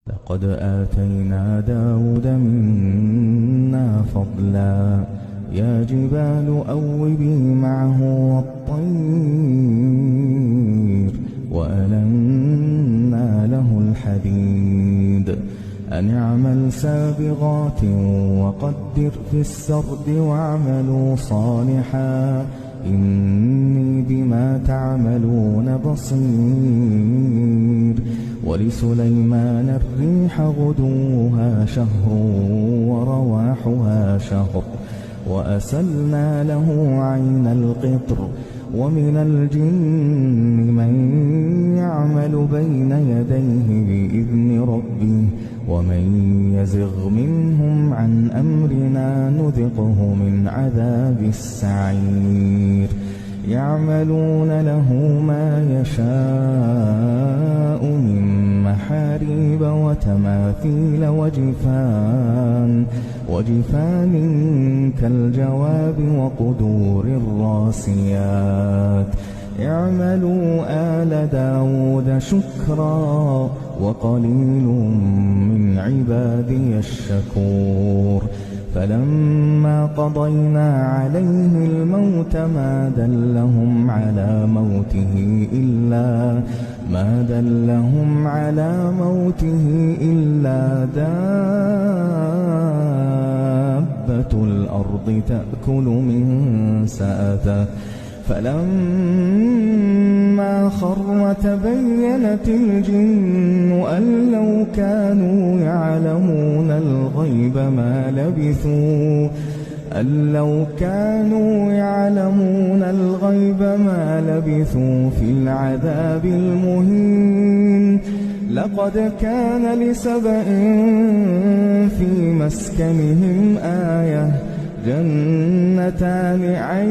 لقد آتينا داود منا فضلا يا جبال أوبي معه والطير وألنا له الحديد أن اعمل سابغات وقدر في السرد واعملوا صالحا إني بما تعملون بصير ولسليمان الريح غدوها شهر ورواحها شهر وأسلنا له عين القطر ومن الجن من يعمل بين يديه بإذن ربه ومن يزغ منهم عن أمرنا نذقه من عذاب السعير يعملون له ما يشاء من محاريب وتماثيل وجفان كالجواب وقدور الراسيات اعملوا آل داود شكرا وقليل من عبادي الشكور فلما قضينا عليه الموت ما دلهم على موته إلا دابة الأرض تأكل من سأته فلما خر تبينت الجن أن لو كانوا يعلمون الغيب ما لبثوا في العذاب المهين لقد كان لسبإ في مسكنهم آية جنتان عن